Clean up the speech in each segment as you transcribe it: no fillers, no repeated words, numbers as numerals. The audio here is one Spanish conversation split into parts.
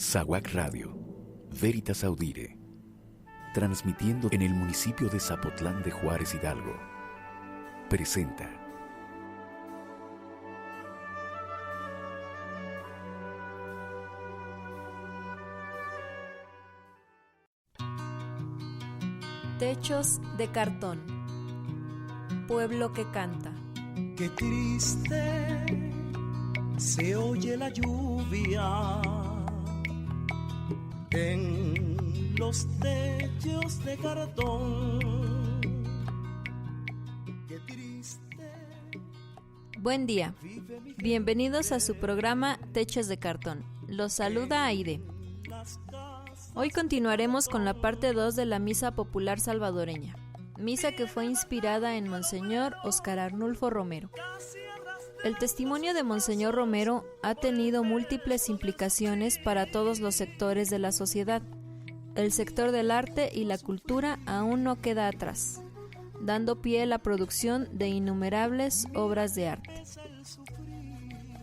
SAWAC Radio, Veritas Audire, transmitiendo en el municipio de Zapotlán de Juárez, Hidalgo, presenta Techos de cartón. Pueblo que canta. Qué triste se oye la lluvia en los techos de cartón. Qué triste. Buen día. Bienvenidos a su programa Techos de cartón. Los saluda Aide. Hoy continuaremos con la parte 2 de la Misa Popular Salvadoreña, misa que fue inspirada en Monseñor Óscar Arnulfo Romero. El testimonio de Monseñor Romero ha tenido múltiples implicaciones para todos los sectores de la sociedad. El sector del arte y la cultura aún no queda atrás, dando pie a la producción de innumerables obras de arte.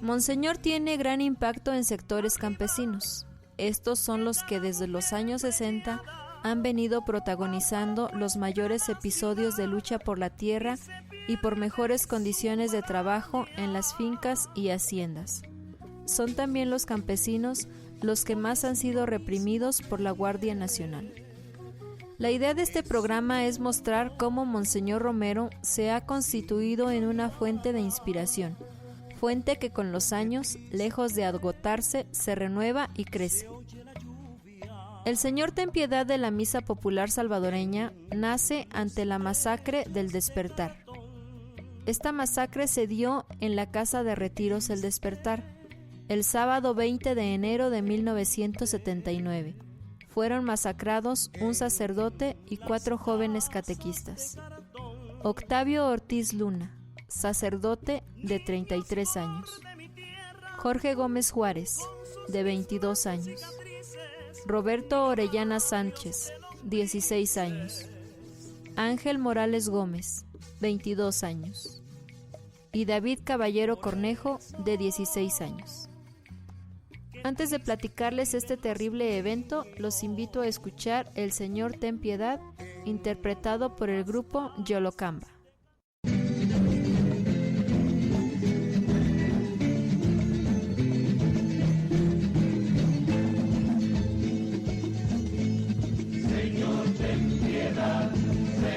Monseñor tiene gran impacto en sectores campesinos. Estos son los que desde los años 60 han venido protagonizando los mayores episodios de lucha por la tierra y por mejores condiciones de trabajo en las fincas y haciendas. Son también los campesinos los que más han sido reprimidos por la Guardia Nacional. La idea de este programa es mostrar cómo Monseñor Romero se ha constituido en una fuente de inspiración, fuente que con los años, lejos de agotarse, se renueva y crece. El Señor ten piedad de la Misa Popular Salvadoreña nace ante la masacre del Despertar. Esta masacre se dio en la Casa de Retiros El Despertar, el sábado 20 de enero de 1979. Fueron masacrados un sacerdote y 4 jóvenes catequistas. Octavio Ortiz Luna, sacerdote de 33 años. Jorge Gómez Juárez, de 22 años. Roberto Orellana Sánchez, 16 años. Ángel Morales Gómez, 22 años. Y David Caballero Cornejo, de 16 años. Antes de platicarles este terrible evento, los invito a escuchar El Señor ten piedad, interpretado por el grupo Yolocamba.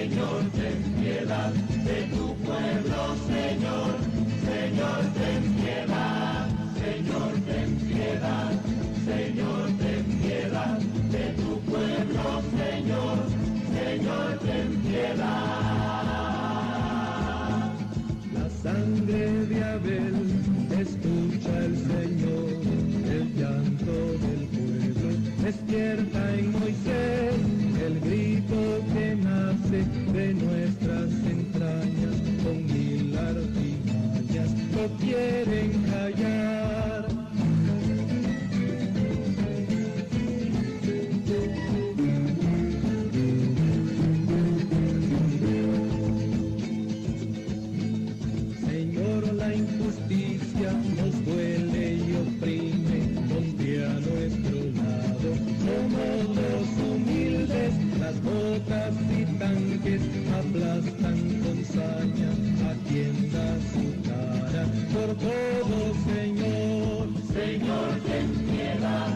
Señor, ten piedad de tu pueblo, Señor. Señor, ten piedad. Señor, ten piedad. Señor, ten piedad de tu pueblo, Señor. Señor, ten piedad. La sangre de Abel escucha el Señor, el llanto del pueblo despierta en Moisés, el grito que nace de nuestras entrañas, con 1000 artimañas lo quieren callar. Señor, la injusticia nos duele y oprime, ponte a nuestro lado. Somos los humildes, las botas y tanques aplastan con saña, atienda su cara por todo, Señor. Señor, ten piedad.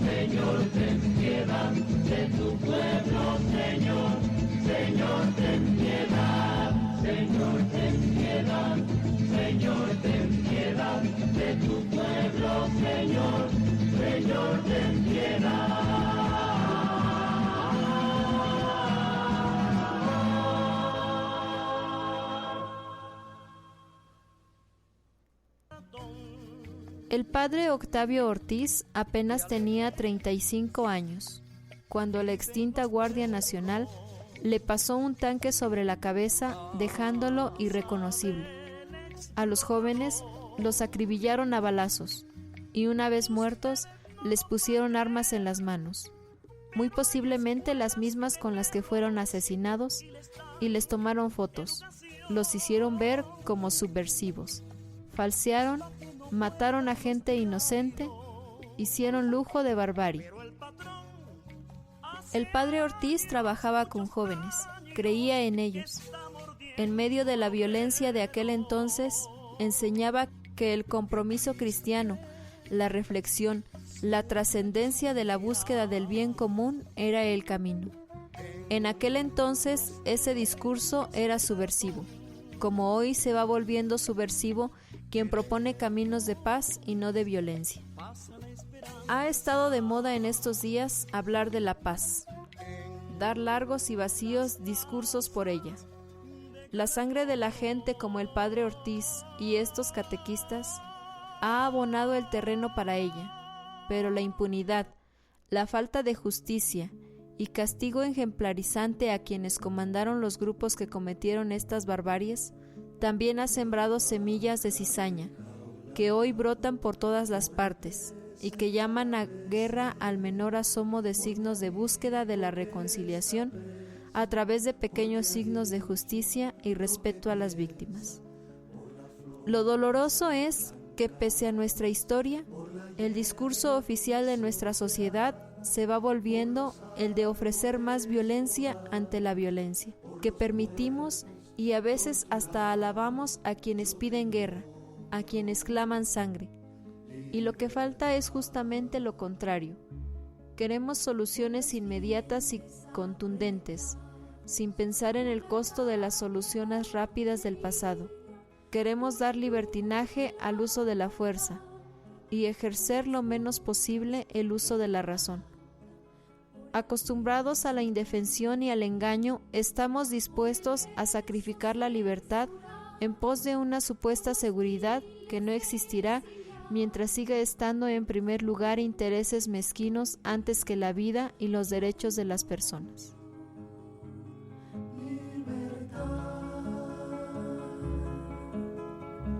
Señor, ten piedad de tu pueblo, Señor. Señor, ten piedad. Señor, ten piedad. Señor, ten piedad de tu pueblo, Señor. Señor, ten piedad. El padre Octavio Ortiz apenas tenía 35 años, cuando la extinta Guardia Nacional le pasó un tanque sobre la cabeza, dejándolo irreconocible. A los jóvenes los acribillaron a balazos, y una vez muertos, les pusieron armas en las manos, muy posiblemente las mismas con las que fueron asesinados, y les tomaron fotos. Los hicieron ver como subversivos. Falsearon, mataron a gente inocente hicieron lujo de barbarie. El padre Ortiz trabajaba con jóvenes, creía en ellos. En medio de la violencia de aquel entonces, enseñaba que el compromiso cristiano, la reflexión, la trascendencia de la búsqueda del bien común era el camino. En aquel entonces, ese discurso era subversivo, como hoy se va volviendo subversivo quien propone caminos de paz y no de violencia. Ha estado de moda en estos días hablar de la paz, dar largos y vacíos discursos por ella. La sangre de la gente como el padre Ortiz y estos catequistas ha abonado el terreno para ella, pero la impunidad, la falta de justicia y castigo ejemplarizante a quienes comandaron los grupos que cometieron estas barbaries también ha sembrado semillas de cizaña que hoy brotan por todas las partes y que llaman a guerra al menor asomo de signos de búsqueda de la reconciliación a través de pequeños signos de justicia y respeto a las víctimas. Lo doloroso es que pese a nuestra historia, el discurso oficial de nuestra sociedad se va volviendo el de ofrecer más violencia ante la violencia, que permitimos y a veces hasta alabamos a quienes piden guerra, a quienes claman sangre. Y lo que falta es justamente lo contrario. Queremos soluciones inmediatas y contundentes, sin pensar en el costo de las soluciones rápidas del pasado. Queremos dar libertinaje al uso de la fuerza y ejercer lo menos posible el uso de la razón. Acostumbrados a la indefensión y al engaño, estamos dispuestos a sacrificar la libertad en pos de una supuesta seguridad que no existirá mientras siga estando en primer lugar intereses mezquinos antes que la vida y los derechos de las personas.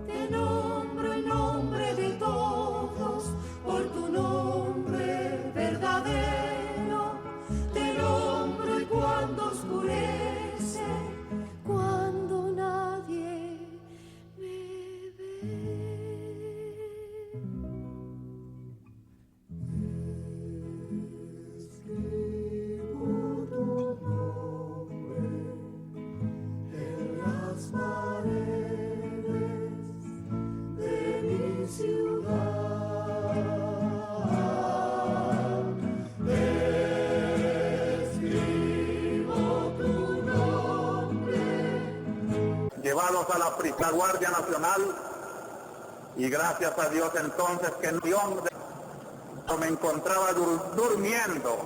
Te nombro en nombre de todos, por tu nombre verdadero. Te nombro y cuando oscurece, cuando nadie me ve. Escribo tu nombre en las paredes de mi ciudad. Escribo tu nombre. Llevados a la Guardia Nacional, y gracias a Dios entonces que no me encontraba durmiendo.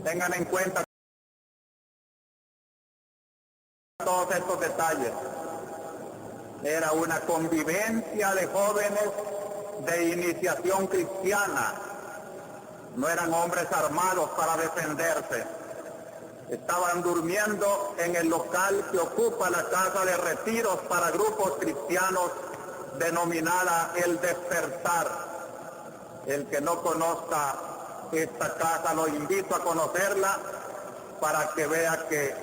Tengan en cuenta todos estos detalles. Era una convivencia de jóvenes de iniciación cristiana. No eran hombres armados para defenderse. Estaban durmiendo en el local que ocupa la casa de retiros para grupos cristianos denominada El Despertar. El que no conozca esta casa, lo invito a conocerla para que vea que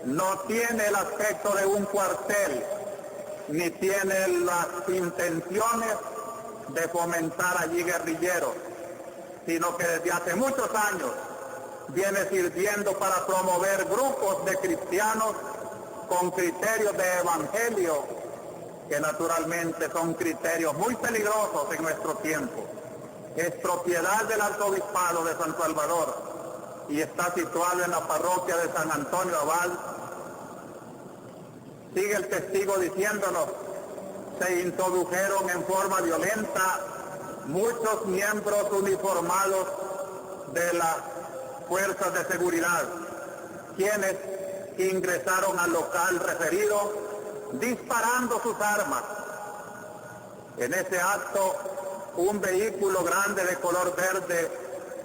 no tiene el aspecto de un cuartel, ni tiene las intenciones de fomentar allí guerrilleros, sino que desde hace muchos años viene sirviendo para promover grupos de cristianos con criterios de evangelio, que naturalmente son criterios muy peligrosos en nuestro tiempo. Es propiedad del Arzobispado de San Salvador y está situado en la parroquia de San Antonio Abad. Sigue el testigo diciéndonos: se introdujeron en forma violenta muchos miembros uniformados de las fuerzas de seguridad, quienes ingresaron al local referido disparando sus armas. En ese acto, un vehículo grande de color verde,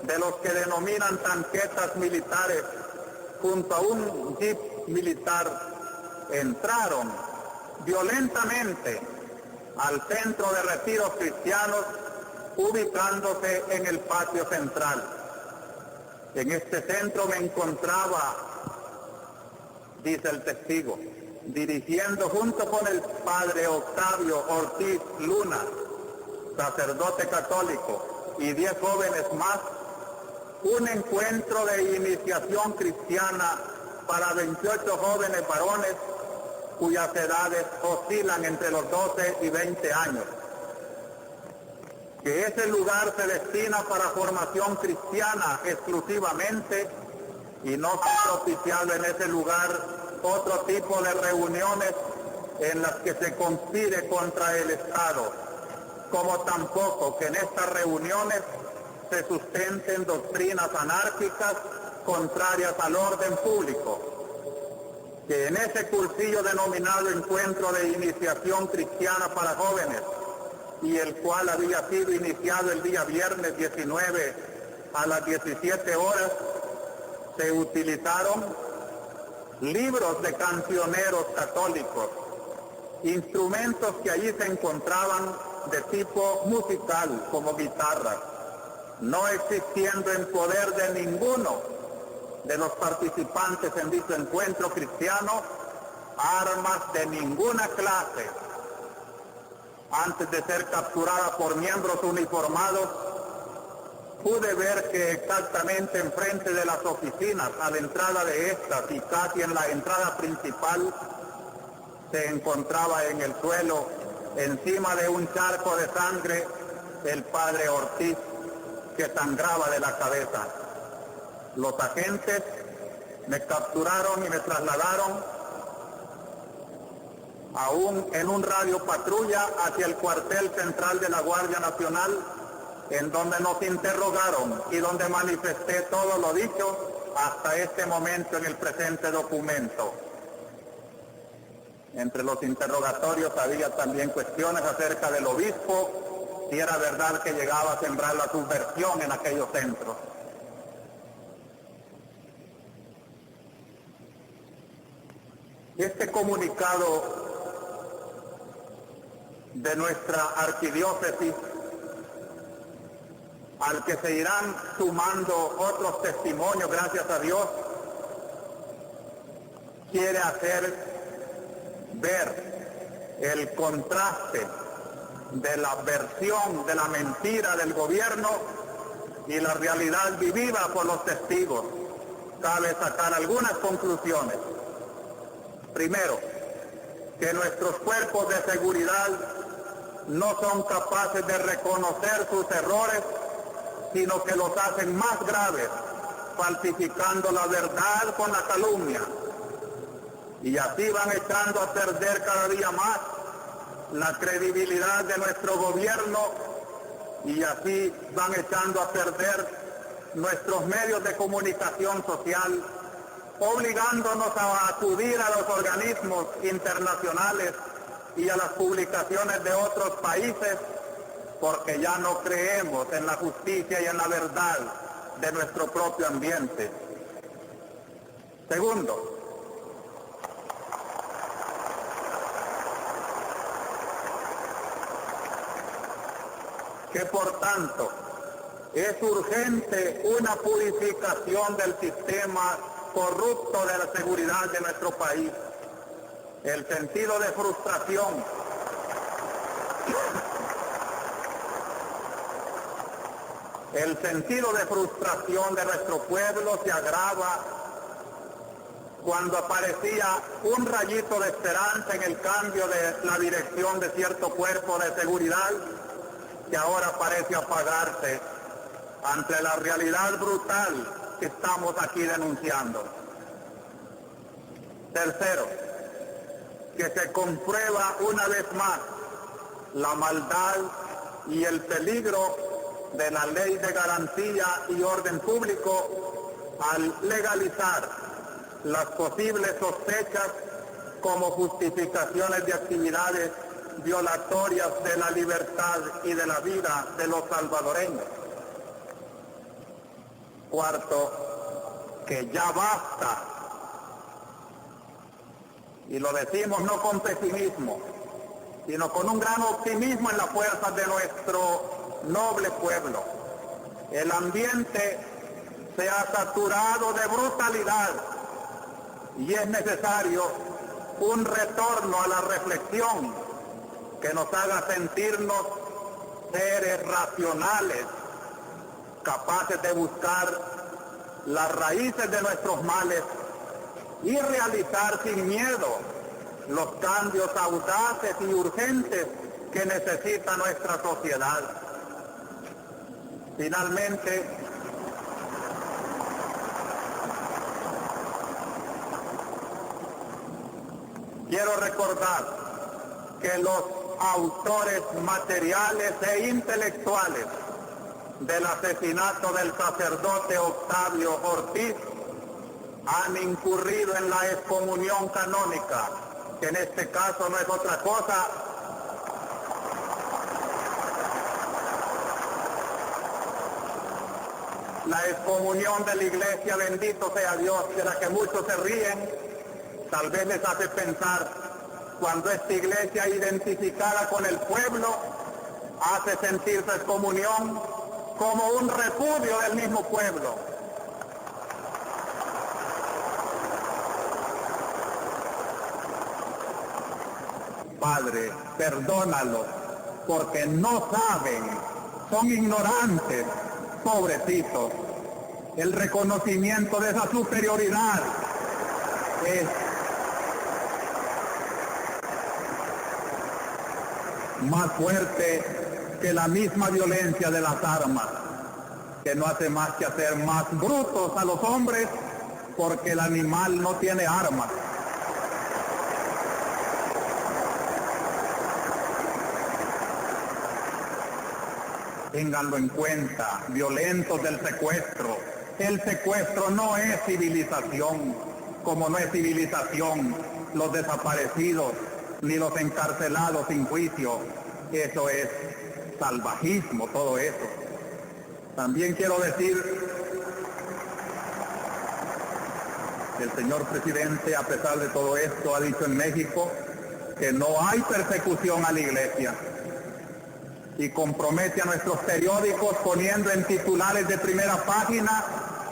de los que denominan tanquetas militares, junto a un jeep militar, entraron violentamente al centro de retiros cristianos, ubicándose en el patio central. En este centro me encontraba, dice el testigo, dirigiendo junto con el padre Octavio Ortiz Luna, sacerdote católico, y 10 jóvenes más, un encuentro de iniciación cristiana para 28 jóvenes varones cuyas edades oscilan entre los 12 y 20 años. Que ese lugar se destina para formación cristiana exclusivamente y no se propiciado en ese lugar otro tipo de reuniones en las que se conspire contra el Estado, como tampoco que en estas reuniones se sustenten doctrinas anárquicas contrarias al orden público. Que en ese cursillo denominado Encuentro de Iniciación Cristiana para Jóvenes, y el cual había sido iniciado el día viernes 19 a las 17 horas, se utilizaron libros de cancioneros católicos, instrumentos que allí se encontraban de tipo musical como guitarras, no existiendo en poder de ninguno de los participantes en dicho encuentro cristiano armas de ninguna clase. Antes de ser capturada por miembros uniformados, pude ver que exactamente enfrente de las oficinas, a la entrada de estas y casi en la entrada principal, se encontraba en el suelo, encima de un charco de sangre, el padre Ortiz, que sangraba de la cabeza. Los agentes me capturaron y me trasladaron en un radio patrulla hacia el cuartel central de la Guardia Nacional, en donde nos interrogaron y donde manifesté todo lo dicho hasta este momento en el presente documento. Entre los interrogatorios había también cuestiones acerca del obispo, si era verdad que llegaba a sembrar la subversión en aquellos centros. Este comunicado de nuestra arquidiócesis, al que se irán sumando otros testimonios, gracias a Dios, quiere hacer ver el contraste de la versión de la mentira del gobierno y la realidad vivida por los testigos. Cabe sacar algunas conclusiones. Primero, que nuestros cuerpos de seguridad no son capaces de reconocer sus errores, sino que los hacen más graves, falsificando la verdad con la calumnia. Y así van echando a perder cada día más la credibilidad de nuestro gobierno, y así van echando a perder nuestros medios de comunicación social, obligándonos a acudir a los organismos internacionales y a las publicaciones de otros países, porque ya no creemos en la justicia y en la verdad de nuestro propio ambiente. Segundo, que por tanto es urgente una purificación del sistema corrupto de la seguridad de nuestro país. El sentido de frustración de nuestro pueblo se agrava cuando aparecía un rayito de esperanza en el cambio de la dirección de cierto cuerpo de seguridad, que ahora parece apagarse ante la realidad brutal que estamos aquí denunciando. Tercero, que se comprueba una vez más la maldad y el peligro de la ley de garantía y orden público al legalizar las posibles sospechas como justificaciones de actividades violatorias de la libertad y de la vida de los salvadoreños. Cuarto, que ya basta, y lo decimos no con pesimismo, sino con un gran optimismo en las fuerzas de nuestro noble pueblo. El ambiente se ha saturado de brutalidad y es necesario un retorno a la reflexión que nos haga sentirnos seres racionales capaces de buscar las raíces de nuestros males y realizar sin miedo los cambios audaces y urgentes que necesita nuestra sociedad. Finalmente, quiero recordar que los autores materiales e intelectuales del asesinato del sacerdote Octavio Ortiz han incurrido en la excomunión canónica, que en este caso no es otra cosa la excomunión de la Iglesia, bendito sea Dios, de la que muchos se ríen. Tal vez les hace pensar cuando esta Iglesia identificada con el pueblo hace sentir su excomunión como un repudio del mismo pueblo. Padre, perdónalos, porque no saben, son ignorantes, pobrecitos. El reconocimiento de esa superioridad es más fuerte que la misma violencia de las armas, que no hace más que hacer más brutos a los hombres, porque el animal no tiene armas. Ténganlo en cuenta, violentos del secuestro. El secuestro no es civilización, como no es civilización los desaparecidos ni los encarcelados sin juicio. Eso es salvajismo, todo eso. También quiero decir que el señor presidente, a pesar de todo esto, ha dicho en México que no hay persecución a la Iglesia, y compromete a nuestros periódicos poniendo en titulares de primera página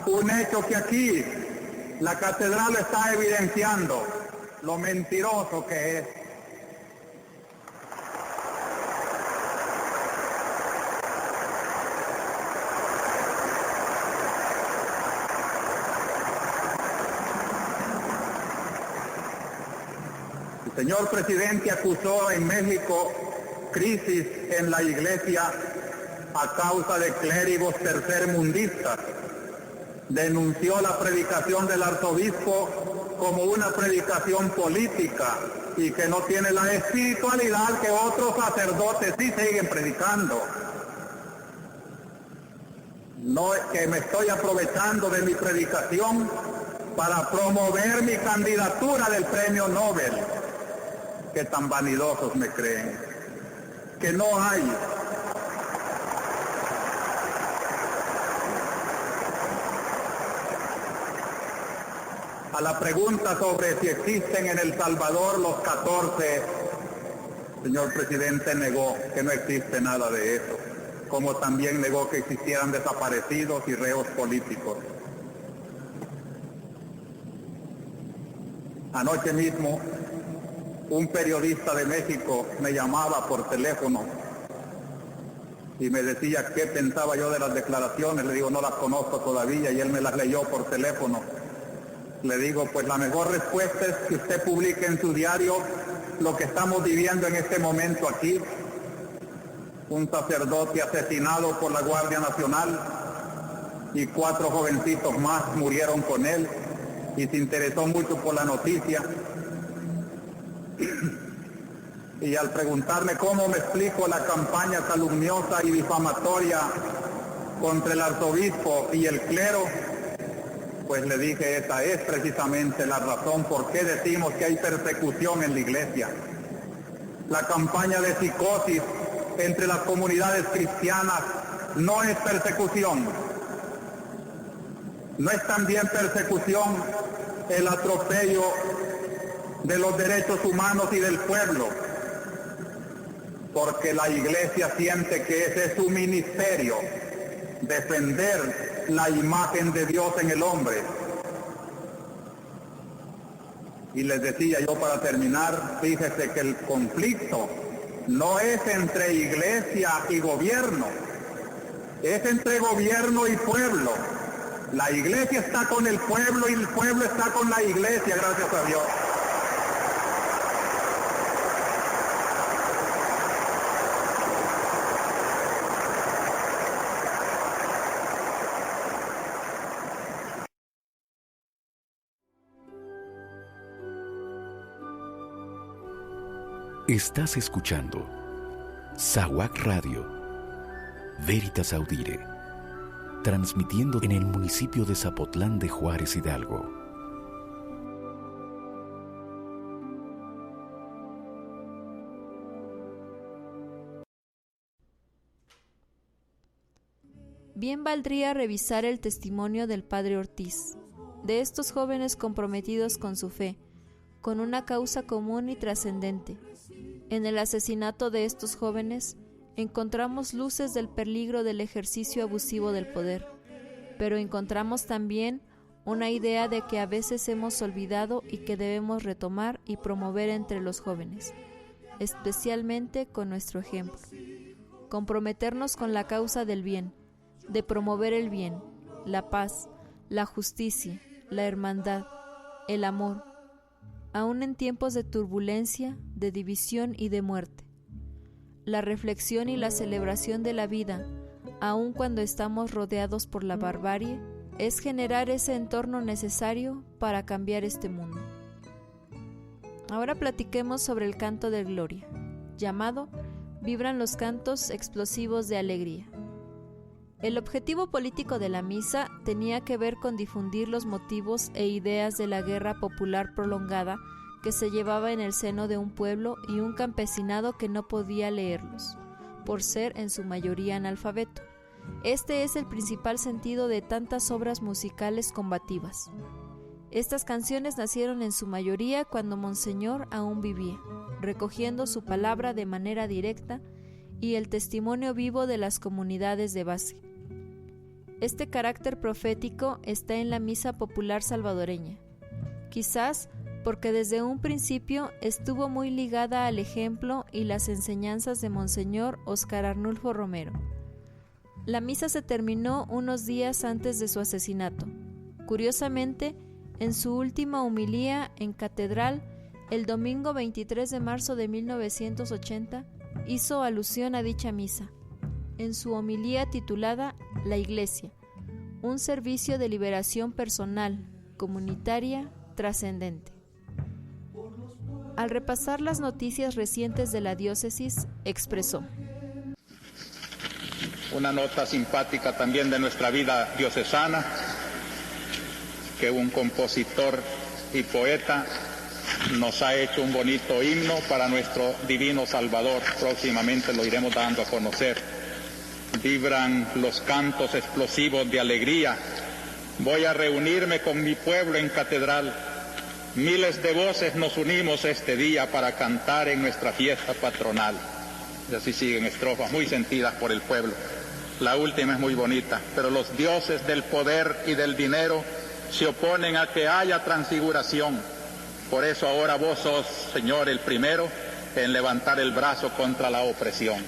un hecho que aquí la catedral está evidenciando, lo mentiroso que es. El señor presidente acusó en México crisis en la Iglesia a causa de clérigos tercermundistas. Denunció la predicación del arzobispo como una predicación política y que no tiene la espiritualidad que otros sacerdotes sí siguen predicando. No es que me estoy aprovechando de mi predicación para promover mi candidatura del premio Nobel. Que tan vanidosos me creen. Que no hay. A la pregunta sobre si existen en El Salvador los 14, el señor presidente negó que no existe nada de eso, como también negó que existieran desaparecidos y reos políticos. Anoche mismo, un periodista de México me llamaba por teléfono y me decía qué pensaba yo de las declaraciones. Le digo, no las conozco todavía, y él me las leyó por teléfono. Le digo, pues la mejor respuesta es que usted publique en su diario lo que estamos viviendo en este momento aquí. Un sacerdote asesinado por la Guardia Nacional y 4 jovencitos más murieron con él, y se interesó mucho por la noticia. Y al preguntarme cómo me explico la campaña calumniosa y difamatoria contra el arzobispo y el clero, pues le dije, esa es precisamente la razón por qué decimos que hay persecución en la Iglesia. La campaña de psicosis entre las comunidades cristianas no es persecución. No es también persecución el atropello de los derechos humanos y del pueblo, porque la Iglesia siente que ese es su ministerio, defender la imagen de Dios en el hombre. Y les decía yo para terminar, fíjese que el conflicto no es entre Iglesia y gobierno, es entre gobierno y pueblo. La iglesia está con el pueblo y el pueblo está con la iglesia, gracias a Dios. Estás escuchando SAWAC Radio, Veritas Audire, transmitiendo en el municipio de Zapotlán de Juárez, Hidalgo. Bien valdría revisar el testimonio del padre Ortiz, de estos jóvenes comprometidos con su fe, con una causa común y trascendente. En el asesinato de estos jóvenes encontramos luces del peligro del ejercicio abusivo del poder, pero encontramos también una idea de que a veces hemos olvidado y que debemos retomar y promover entre los jóvenes, especialmente con nuestro ejemplo. Comprometernos con la causa del bien, de promover el bien, la paz, la justicia, la hermandad, el amor, aún en tiempos de turbulencia, de división y de muerte. La reflexión y la celebración de la vida, aun cuando estamos rodeados por la barbarie, es generar ese entorno necesario para cambiar este mundo. Ahora platiquemos sobre el canto de gloria, llamado Vibran los cantos explosivos de alegría. El objetivo político de la misa tenía que ver con difundir los motivos e ideas de la guerra popular prolongada que se llevaba en el seno de un pueblo y un campesinado que no podía leerlos, por ser en su mayoría analfabeto. Este es el principal sentido de tantas obras musicales combativas. Estas canciones nacieron en su mayoría cuando Monseñor aún vivía, recogiendo su palabra de manera directa y el testimonio vivo de las comunidades de base. Este carácter profético está en la misa popular salvadoreña, quizás porque desde un principio estuvo muy ligada al ejemplo y las enseñanzas de Monseñor Óscar Arnulfo Romero. La misa se terminó unos días antes de su asesinato. Curiosamente, en su última homilía en catedral, el domingo 23 de marzo de 1980, hizo alusión a dicha misa, en su homilía titulada La Iglesia, un servicio de liberación personal, comunitaria, trascendente. Al repasar las noticias recientes de la diócesis, expresó: una nota simpática también de nuestra vida diocesana, que un compositor y poeta nos ha hecho un bonito himno para nuestro divino Salvador. Próximamente lo iremos dando a conocer. Vibran los cantos explosivos de alegría. Voy a reunirme con mi pueblo en catedral. Miles de voces nos unimos este día para cantar en nuestra fiesta patronal. Y así siguen estrofas muy sentidas por el pueblo. La última es muy bonita. Pero los dioses del poder y del dinero se oponen a que haya transfiguración. Por eso ahora vos sos, Señor, el primero en levantar el brazo contra la opresión.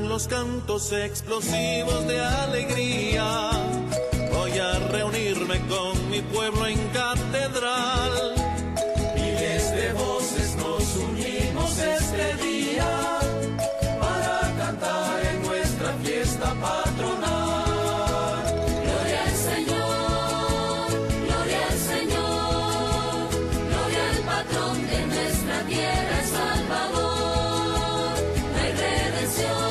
Los cantos explosivos de alegría, voy a reunirme con mi pueblo en catedral. Miles de voces nos unimos este día para cantar en nuestra fiesta patronal. Gloria al Señor, gloria al Señor, gloria al patrón de nuestra tierra, El Salvador. No hay redención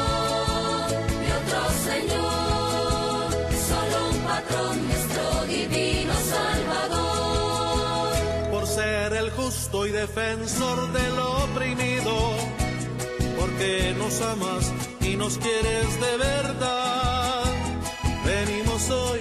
justo y defensor del oprimido, porque nos amas y nos quieres de verdad. Venimos hoy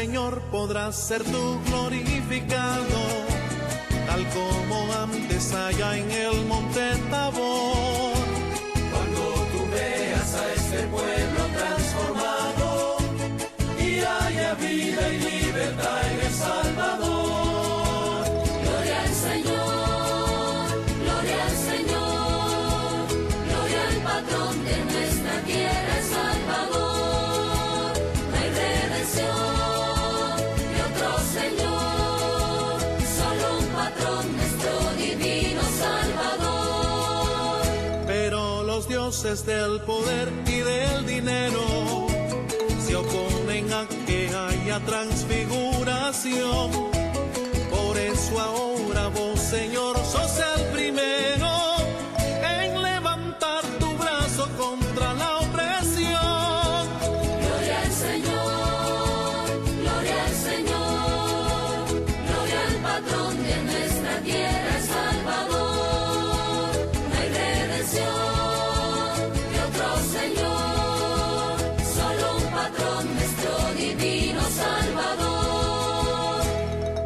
Señor, podrás ser tú glorificado, tal como antes allá en el monte Tabor. Cuando tú veas a este pueblo transformado y haya vida y libertad en el Salvador. Gloria al Señor, gloria al Señor, gloria al patrón de nuestra tierra, El Salvador. No hay redención de otro Señor, solo un patrón, nuestro divino Salvador. Pero los dioses del poder y del dinero se oponen a que haya transfiguración. Por eso ahora vos, Señor, sos el primero en levantar tu brazo contra la opresión. Gloria al Señor, gloria al Señor, gloria al patrón de nuestra tierra, El Salvador. No hay redención de otro Señor, solo un patrón, nuestro divino Salvador.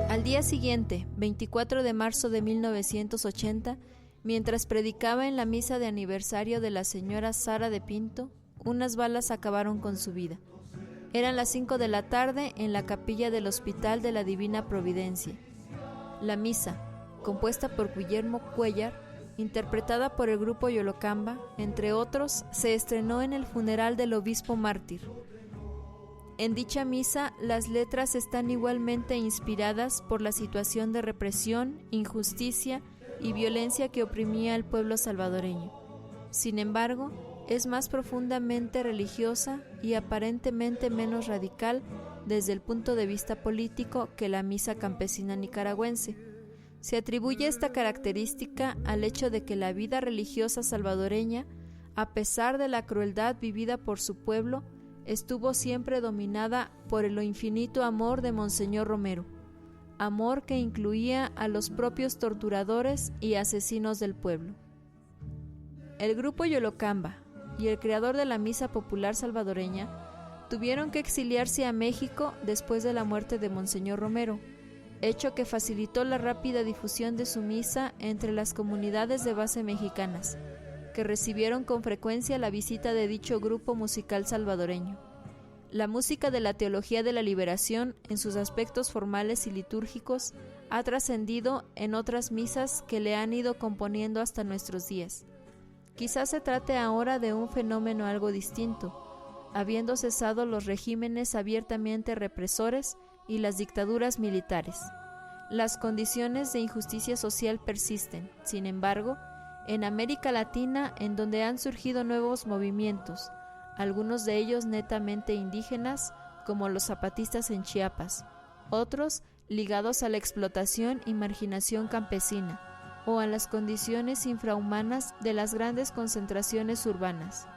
Al día siguiente, 24 de marzo de 1980, mientras predicaba en la misa de aniversario de la señora Sara de Pinto, unas balas acabaron con su vida. Eran las 5 de la tarde en la capilla del Hospital de la Divina Providencia. La misa, compuesta por Guillermo Cuellar, interpretada por el grupo Yolocamba, entre otros, se estrenó en el funeral del obispo mártir. En dicha misa, las letras están igualmente inspiradas por la situación de represión, injusticia y violencia que oprimía al pueblo salvadoreño. Sin embargo, es más profundamente religiosa y aparentemente menos radical desde el punto de vista político que la misa campesina nicaragüense. Se atribuye esta característica al hecho de que la vida religiosa salvadoreña, a pesar de la crueldad vivida por su pueblo, estuvo siempre dominada por el infinito amor de Monseñor Romero, amor que incluía a los propios torturadores y asesinos del pueblo. El grupo Yolocamba y el creador de la misa popular salvadoreña tuvieron que exiliarse a México después de la muerte de Monseñor Romero, hecho que facilitó la rápida difusión de su misa entre las comunidades de base mexicanas, que recibieron con frecuencia la visita de dicho grupo musical salvadoreño. La música de la teología de la liberación, en sus aspectos formales y litúrgicos, ha trascendido en otras misas que le han ido componiendo hasta nuestros días. Quizás se trate ahora de un fenómeno algo distinto, habiendo cesado los regímenes abiertamente represores y las dictaduras militares. Las condiciones de injusticia social persisten, sin embargo, en América Latina, en donde han surgido nuevos movimientos, algunos de ellos netamente indígenas, como los zapatistas en Chiapas, otros ligados a la explotación y marginación campesina, o a las condiciones infrahumanas de las grandes concentraciones urbanas.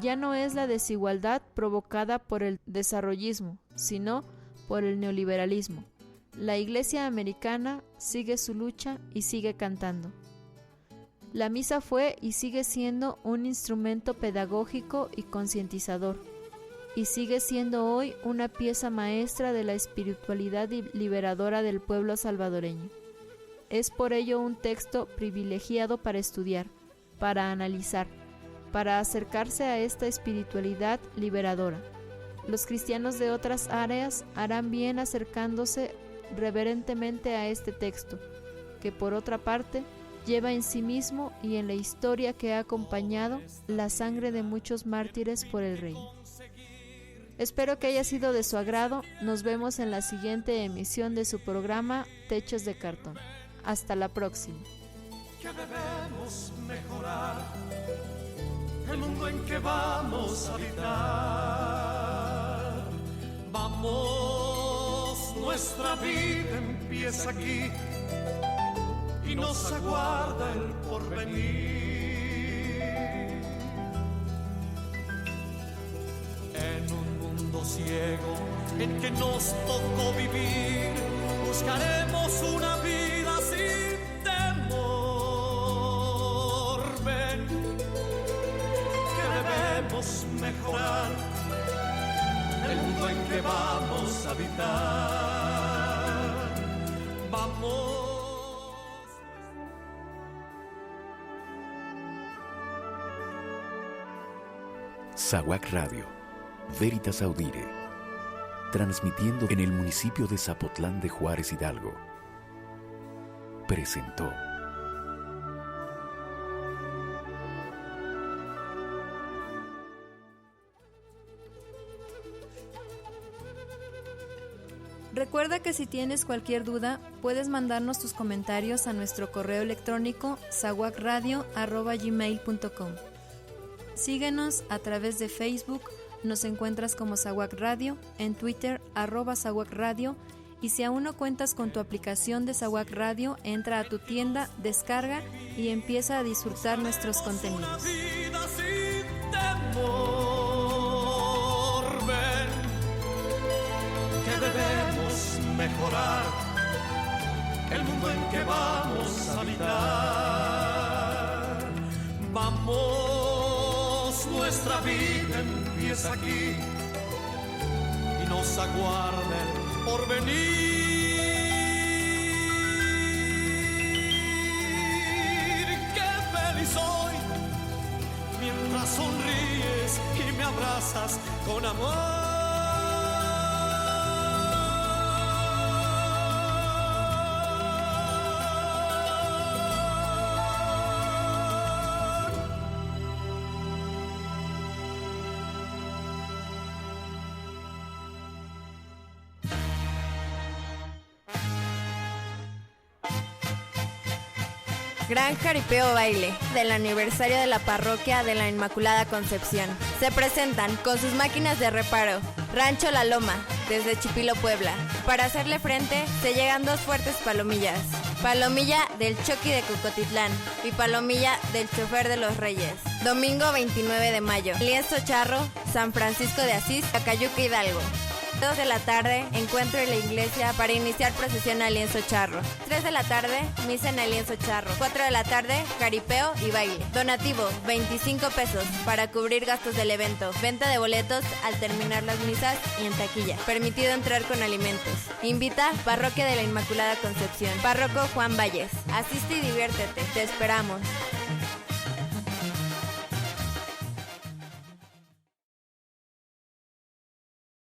Ya no es la desigualdad provocada por el desarrollismo, sino por el neoliberalismo. La Iglesia americana sigue su lucha y sigue cantando. La misa fue y sigue siendo un instrumento pedagógico y concientizador, y sigue siendo hoy una pieza maestra de la espiritualidad liberadora del pueblo salvadoreño. Es por ello un texto privilegiado para estudiar, para analizar, para acercarse a esta espiritualidad liberadora. Los cristianos de otras áreas harán bien acercándose reverentemente a este texto, que por otra parte lleva en sí mismo y en la historia que ha acompañado la sangre de muchos mártires por el reino. Espero que haya sido de su agrado. Nos vemos en la siguiente emisión de su programa Techos de Cartón. Hasta la próxima. Que debemos mejorar el mundo en que vamos a habitar. Vamos, nuestra vida empieza aquí y nos aguarda el porvenir. En un mundo ciego en que nos tocó vivir, buscaremos una vida sin temor. Ven, que debemos mejorar el mundo en que vamos a habitar. SAWAC Radio, Veritas Audire, transmitiendo en el municipio de Zapotlán de Juárez, Hidalgo, presentó Recuerda que si tienes cualquier duda, puedes mandarnos tus comentarios a nuestro correo electrónico sawacradio@gmail.com. Síguenos a través de Facebook, nos encuentras como SAWAC Radio, en Twitter @SAWAC Radio, y si aún no cuentas con tu aplicación de SAWAC Radio, entra a tu tienda, descarga y empieza a disfrutar nuestros contenidos. Debemos mejorar el mundo en que vamos a habitar. Vamos, nuestra vida empieza aquí y nos aguarda el porvenir. Qué feliz soy mientras sonríes y me abrazas con amor. Gran jaripeo baile del aniversario de la parroquia de la Inmaculada Concepción. Se presentan con sus máquinas de reparo Rancho La Loma, desde Chipilo, Puebla. Para hacerle frente se llegan dos fuertes palomillas: palomilla del Choqui de Cocotitlán y palomilla del Chofer de los Reyes. Domingo 29 de mayo, Lienzo Charro, San Francisco de Asís, Acayuca, Hidalgo. 2 de la tarde, encuentro en la iglesia para iniciar procesión al Lienzo Charro. 3 de la tarde, misa en el Lienzo Charro. 4 de la tarde, jaripeo y baile. Donativo, 25 pesos para cubrir gastos del evento. Venta de boletos al terminar las misas y en taquilla. Permitido entrar con alimentos. Invita Parroquia de la Inmaculada Concepción. Párroco Juan Valles. Asiste y diviértete. Te esperamos.